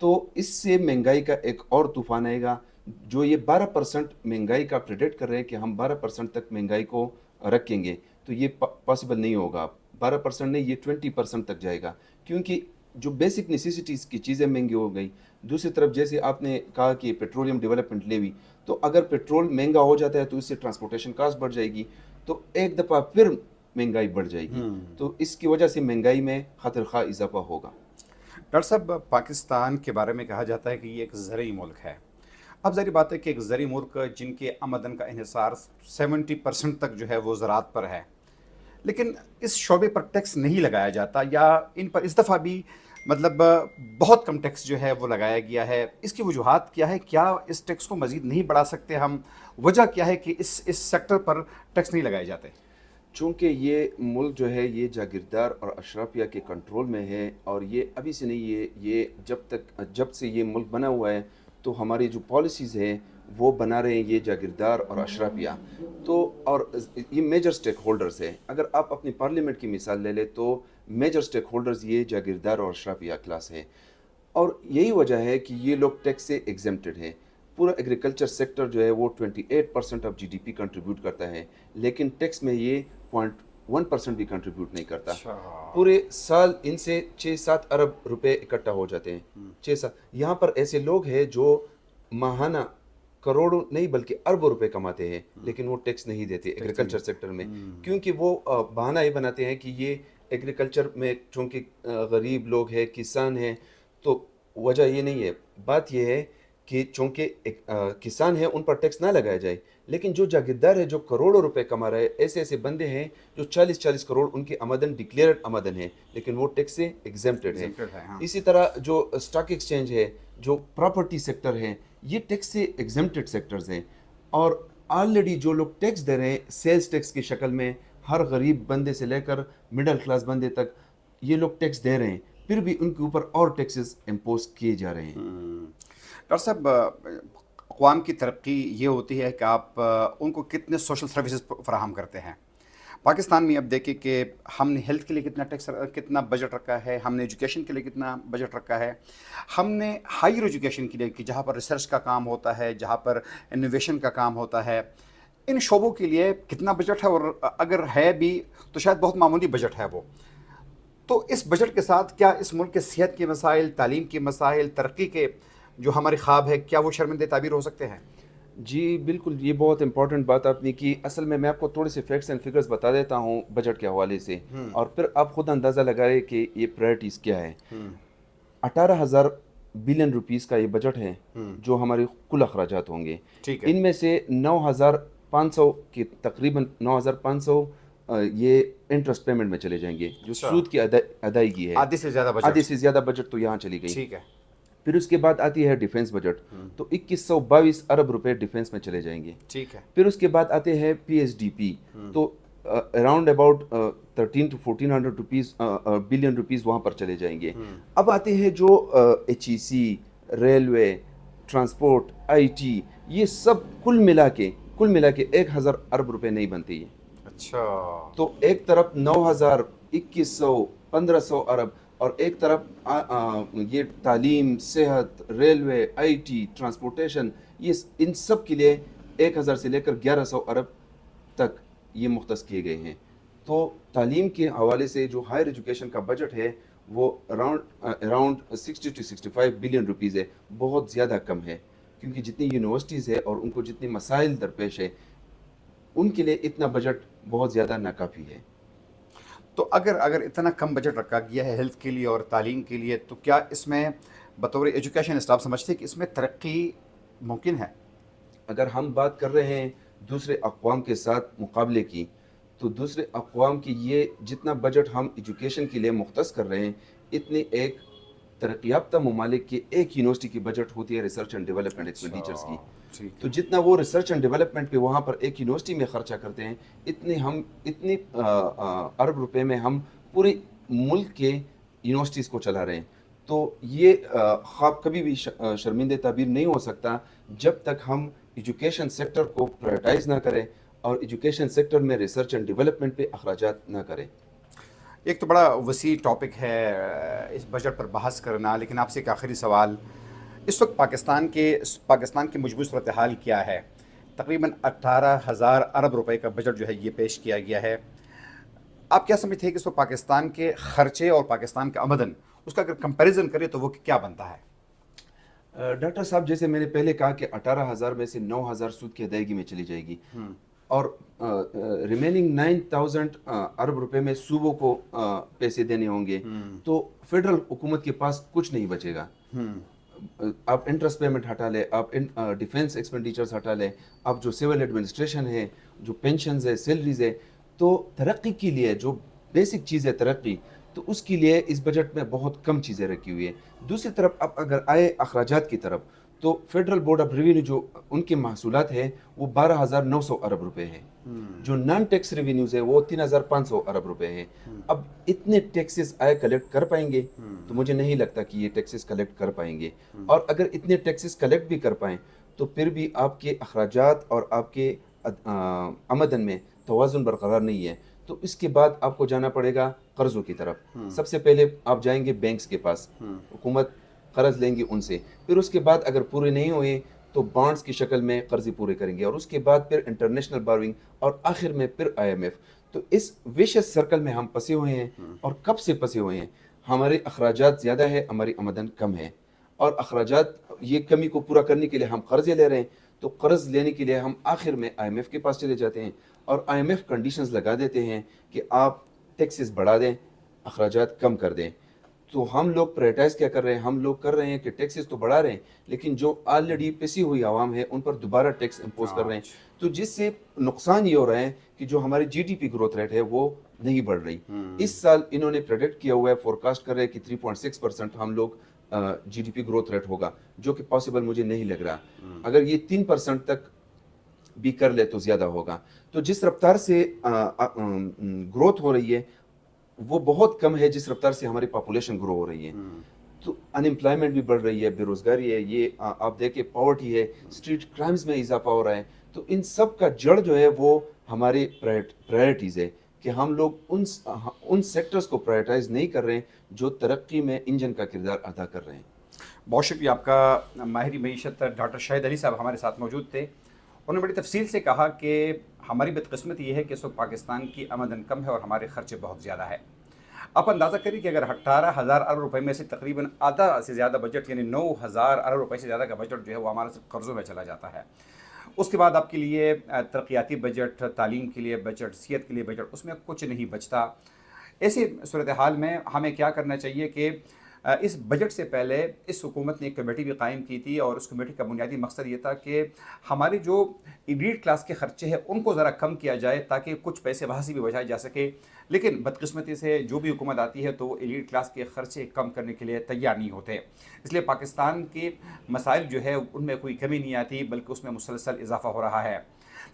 تو اس سے مہنگائی کا ایک اور طوفان آئے گا. جو یہ 12% مہنگائی کا پریڈکٹ کر رہے ہیں کہ ہم 12% تک مہنگائی کو رکھیں گے, تو یہ پاسبل نہیں ہوگا. 12% نہیں, یہ 20% تک جائے گا, کیونکہ جو بیسک نیسیسٹیز کی چیزیں مہنگی ہو گئی. دوسری طرف جیسے آپ نے کہا کہ پیٹرولیم ڈیولپمنٹ لیوی, تو اگر پیٹرول مہنگا ہو جاتا ہے تو اس سے ٹرانسپورٹیشن کاسٹ بڑھ جائے گی, تو ایک دفعہ پھر مہنگائی بڑھ جائے گی. تو اس کی وجہ سے مہنگائی میں خطر خواہ اضافہ ہوگا. ڈاکٹر صاحب پاکستان کے بارے میں کہا جاتا ہے کہ یہ ایک زرعی ملک ہے. اب ظاہر بات ہے کہ ایک زرعی ملک جن کے آمدن کا انحصار 70% تک جو ہے وہ زراعت پر ہے, لیکن اس شعبے پر ٹیکس نہیں لگایا جاتا, یا ان پر اس دفعہ بھی مطلب بہت کم ٹیکس جو ہے وہ لگایا گیا ہے. اس کی وجوہات کیا ہے؟ کیا اس ٹیکس کو مزید نہیں بڑھا سکتے ہم؟ وجہ کیا ہے کہ اس سیکٹر پر ٹیکس نہیں لگائے جاتے؟ چونکہ یہ ملک جو ہے یہ جاگیردار اور اشرافیہ کے کنٹرول میں ہے, اور یہ ابھی سے نہیں, یہ جب سے یہ ملک بنا ہوا ہے تو ہماری جو پالیسیز ہیں وہ بنا رہے ہیں یہ جاگیردار اور اشرافیہ. تو اور یہ میجر سٹیک ہولڈرز ہیں. اگر آپ اپنی پارلیمنٹ کی مثال لے لیں تو میجر سٹیک ہولڈرز یہ جاگیردار اور اشرافیہ کلاس ہے, اور یہی وجہ ہے کہ یہ لوگ ٹیکس سے ایگزمپٹڈ ہے. پورا ایگریکلچر سیکٹر جو ہے وہ 28% of G D P contribute کرتا ہے, لیکن ٹیکس میں یہ 0.1% بھی کنٹریبیوٹ نہیں کرتا. پورے سال ان سے 6-7 ارب روپے اکٹھا ہو جاتے ہیں. 6-7 یہاں پر ایسے لوگ ہیں جو ماہانہ کروڑوں نہیں بلکہ اربوں روپے کماتے ہیں, لیکن وہ ٹیکس نہیں دیتے ایگریکلچر سیکٹر میں, کیونکہ وہ بہانہ یہ بناتے ہیں کہ یہ ایگریکلچر میں چونکہ غریب لوگ ہیں, کسان ہیں, تو وجہ یہ نہیں ہے. بات یہ ہے کہ چونکہ کسان ہیں ان پر ٹیکس نہ لگایا جائے, لیکن جو جاگیردار ہے جو کروڑوں روپے کما رہے ہیں, ایسے بندے ہیں جو 40 کروڑ ان کی آمدن ڈکلیئرڈ آمدن ہے, لیکن وہ ٹیکس سے ایگزمپٹڈ ہے. اسی طرح جو اسٹاک ایکسچینج ہے, جو پراپرٹی سیکٹر ہے, یہ ٹیکس سے ایگزمپٹڈ سیکٹرز ہیں. اور آلریڈی جو لوگ ٹیکس دے رہے ہیں سیلز ٹیکس کی شکل میں, ہر غریب بندے سے لے کر مڈل کلاس بندے تک یہ لوگ ٹیکس دے رہے ہیں, پھر بھی ان کے اوپر اور ٹیکسز امپوز کیے جا رہے ہیں. ڈاکٹر صاحب اقوام کی ترقی یہ ہوتی ہے کہ آپ ان کو کتنے سوشل سروسز فراہم کرتے ہیں. پاکستان میں اب دیکھیں کہ ہم نے ہیلتھ کے لیے کتنا بجٹ رکھا ہے, ہم نے ایجوکیشن کے لیے کتنا بجٹ رکھا ہے, ہم نے ہائر ایجوکیشن کے لیے کہ جہاں پر ریسرچ کا کام ہوتا ہے, جہاں پر انوویشن کا کام ہوتا ہے, ان شعبوں کے لیے کتنا بجٹ ہے, اور اگر ہے بھی تو شاید بہت معمولی بجٹ ہے وہ. تو اس بجٹ کے ساتھ کیا اس ملک کے صحت کے مسائل, تعلیم کے مسائل, ترقی کے جو ہمارے خواب ہے, کیا وہ شرمندہ تعبیر ہو سکتے ہیں؟ جی بالکل, یہ بہت امپورٹنٹ بات آپ نے کی. اصل میں آپ کو تھوڑے سے فیکٹس اینڈ فگرز بتا دیتا ہوں بجٹ کے حوالے سے, اور پھر آپ خود اندازہ لگائیں کہ یہ پرائرٹیز کیا ہے. 18,000 بلین روپیز کا یہ بجٹ ہے جو ہمارے کل اخراجات ہوں گے. ان میں سے 9,500 کی تقریباً 9,500 یہ انٹرسٹ پیمنٹ میں چلے جائیں گے, جو سود کی ادائیگی ہے. آدھی سے زیادہ بجٹ تو یہاں چلی گئی. ٹھیک ہے. پھر اس کے بعد آتی ہے ڈیفنس بجٹ, تو 2122 ارب روپے ڈیفنس میں چلے جائیں گے. ٹھیک ہے. پھر اس کے بعد آتے ہیں پی ایس ڈی پی, تو around about 1300 to 1400 billion rupees وہاں پر چلے جائیں گے. اب آتے ہیں جو H E C, railway, transport, I T, یہ سب کل ملا کے 1,000 ارب روپے نہیں بنتے یہ. اچھا. تو ایک طرف 9,000, 2,100, 1,500 ارب, اور ایک طرف یہ تعلیم, صحت, ریلوے, آئی ٹی, ٹرانسپورٹیشن, یہ ان سب کے لیے 1,000 سے لے کر 1,100 ارب تک یہ مختص کیے گئے ہیں. تو تعلیم کے حوالے سے جو ہائر ایجوکیشن کا بجٹ ہے وہ اراؤنڈ 60 to 65 بلین روپیز ہے. بہت زیادہ کم ہے, کیونکہ جتنی یونیورسٹیز ہے اور ان کو جتنے مسائل درپیش ہے, ان کے لیے اتنا بجٹ بہت زیادہ ناکافی ہے. تو اگر اتنا کم بجٹ رکھا گیا ہے ہیلتھ کے لیے اور تعلیم کے لیے, تو کیا اس میں بطور ایجوکیشن اسٹاف سمجھتے ہیں کہ اس میں ترقی ممکن ہے؟ اگر ہم بات کر رہے ہیں دوسرے اقوام کے ساتھ مقابلے کی, تو دوسرے اقوام کی یہ جتنا بجٹ ہم ایجوکیشن کے لیے مختص کر رہے ہیں, اتنے ایک ترقی یافتہ ممالک کی ایک یونیورسٹی کی بجٹ ہوتی ہے ریسرچ اینڈ ڈیولپمنٹ ایکسپینڈیچرز کی. تو جتنا وہ ریسرچ اینڈ ڈیولپمنٹ پہ وہاں پر ایک یونیورسٹی میں خرچہ کرتے ہیں, اتنے ارب روپے میں ہم پورے ملک کے یونیورسٹیز کو چلا رہے ہیں. تو یہ خواب کبھی بھی شرمندہ تعبیر نہیں ہو سکتا جب تک ہم ایجوکیشن سیکٹر کو پرائرٹائز نہ کریں اور ایجوکیشن سیکٹر میں ریسرچ اینڈ ڈیولپمنٹ پہ اخراجات نہ کریں. ایک تو بڑا وسیع ٹاپک ہے اس بجٹ پر بحث کرنا، لیکن آپ سے ایک آخری سوال، اس وقت پاکستان کی مجموعی صورتحال کیا ہے؟ تقریباً 18,000 ارب روپے کا بجٹ جو ہے یہ پیش کیا گیا ہے. آپ کیا سمجھتے ہیں کہ اس وقت پاکستان کے خرچے اور پاکستان کا آمدن، اس کا اگر کمپیریزن کرے تو وہ کیا بنتا ہے؟ ڈاکٹر صاحب، جیسے میں نے پہلے کہا کہ 18,000 میں سے 9,000 سود کی ادائیگی میں چلی جائے گی، اور ریمیننگ 9,000 ارب روپے میں صوبوں کو پیسے دینے ہوں گے، تو فیڈرل حکومت کے پاس کچھ نہیں بچے گا. آپ انٹرسٹ پیمنٹ ہٹا لیں، آپ ڈیفینس ایکسپینڈیچرز ہٹا لیں، آپ جو سول ایڈمنسٹریشن ہے، جو پینشنز ہے، سیلریز ہے، تو ترقی کے لیے جو بیسک چیز ہے ترقی، تو اس کے لیے اس بجٹ میں بہت کم چیزیں رکھی ہوئی ہیں. دوسری طرف اب اگر آئے اخراجات کی طرف، تو فیڈرل بورڈ آف ریونیو جو ان کے محصولات ہیں وہ 12,900 ارب روپے ہیں. جو نان ٹیکس ریونیوز ہے وہ 3,500 ارب روپے ہیں. اب اتنے ٹیکسز آئے کلیکٹ کر پائیں گے؟ تو مجھے نہیں لگتا کہ یہ ٹیکسز کلیکٹ کر پائیں گے. اور اگر اتنے ٹیکسز کلیکٹ بھی کر پائیں تو پھر بھی آپ کے اخراجات اور آپ کے آمدن میں توازن برقرار نہیں ہے. تو اس کے بعد آپ کو جانا پڑے گا قرضوں کی طرف. سب سے پہلے آپ جائیں گے بینکس کے پاس، حکومت قرض لیں گی ان سے، پھر اس کے بعد اگر پورے نہیں ہوئے تو بانڈز کی شکل میں قرضے پورے کریں گے، اور اس کے بعد پھر انٹرنیشنل بارونگ، اور آخر میں پھر IMF. تو اس ویشس سرکل میں ہم پھنسے ہوئے ہیں. اور کب سے پھنسے ہوئے ہیں؟ ہمارے اخراجات زیادہ ہے، ہماری آمدن کم ہے، اور اخراجات یہ کمی کو پورا کرنے کے لیے ہم قرضے لے رہے ہیں. تو قرض لینے کے لیے ہم آخر میں IMF کے پاس چلے جاتے ہیں، اور IMF کنڈیشنز لگا دیتے ہیں کہ آپ ٹیکسز بڑھا دیں، اخراجات کم کر دیں. تو ہم لوگ پرائیٹائز کیا کر رہے ہیں؟ ہم لوگ کر رہے ہیں کہ ٹیکسز تو بڑھا رہے ہیں، لیکن جو آلریڈی پسی ہوئی عوام ہے ان پر دوبارہ ٹیکس امپوز کر رہے ہیں. تو جس سے نقصان یہ ہو رہا ہے کہ جو ہماری GDP گروتھ ریٹ ہے وہ نہیں بڑھ رہی. اس سال انہوں نے پریڈکٹ کیا ہوا ہے، فورکاسٹ کر رہے ہیں کہ 3.6% ہم لوگ GDP گروتھ ریٹ ہوگا، جو کہ پاسبل مجھے نہیں لگ رہا. اگر یہ 3% تک بھی کر لے تو زیادہ ہوگا. تو جس رفتار سے گروتھ ہو رہی ہے وہ بہت کم ہے جس رفتار سے ہماری پاپولیشن گرو ہو رہی ہے. تو انمپلائمنٹ بھی بڑھ رہی ہے، بے روزگاری ہے، یہ آپ دیکھیں پاورٹی ہے، اسٹریٹ کرائمز میں اضافہ ہو رہا ہے. تو ان سب کا جڑ جو ہے وہ ہمارے پرائرٹیز ہے کہ ہم لوگ ان سیکٹرز کو پرائرٹائز نہیں کر رہے ہیں جو ترقی میں انجن کا کردار ادا کر رہے ہیں. بہت شکریہ آپ کا. ماہر معیشت ڈاکٹر شاہد علی صاحب ہمارے ساتھ موجود تھے. انہوں نے بڑی تفصیل سے کہا کہ ہماری بدقسمتی یہ ہے کہ اس وقت پاکستان کی آمدن کم ہے اور ہمارے خرچے بہت زیادہ ہے. آپ اندازہ کریے کہ اگر 18,000 ارب روپے میں سے تقریباً آدھا سے زیادہ بجٹ، یعنی 9,000 ارب روپے سے زیادہ کا بجٹ جو ہے وہ ہمارا صرف قرضوں میں چلا جاتا ہے. اس کے بعد آپ کے لیے ترقیاتی بجٹ، تعلیم کے لیے بجٹ، صحت کے لیے بجٹ، اس میں کچھ نہیں بچتا. ایسی صورتحال میں ہمیں کیا کرنا چاہیے کہ اس بجٹ سے پہلے اس حکومت نے ایک کمیٹی بھی قائم کی تھی، اور اس کمیٹی کا بنیادی مقصد یہ تھا کہ ہماری جو ایلیٹ کلاس کے خرچے ہیں ان کو ذرا کم کیا جائے تاکہ کچھ پیسے وہاں سے بھی بچائے جا سکے. لیکن بدقسمتی سے جو بھی حکومت آتی ہے تو وہ ایلیٹ کلاس کے خرچے کم کرنے کے لیے تیار نہیں ہوتے. اس لیے پاکستان کے مسائل جو ہے ان میں کوئی کمی نہیں آتی، بلکہ اس میں مسلسل اضافہ ہو رہا ہے.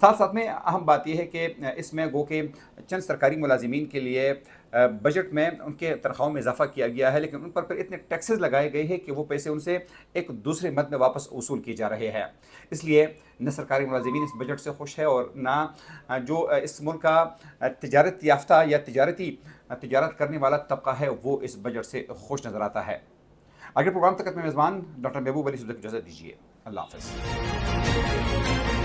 ساتھ میں اہم بات یہ ہے کہ اس میں گو کہ چند سرکاری ملازمین کے لیے بجٹ میں ان کے تنخواہوں میں اضافہ کیا گیا ہے، لیکن ان پر پھر اتنے ٹیکسز لگائے گئے ہیں کہ وہ پیسے ان سے ایک دوسرے مد میں واپس وصول کی جا رہے ہیں. اس لیے نہ سرکاری ملازمین اس بجٹ سے خوش ہے، اور نہ جو اس ملک کا تجارت یافتہ یا تجارت کرنے والا طبقہ ہے وہ اس بجٹ سے خوش نظر آتا ہے. آگے پروگرام تک میں میزبان ڈاکٹر محبوب علی سے اجازت دیجیے. اللہ حافظ.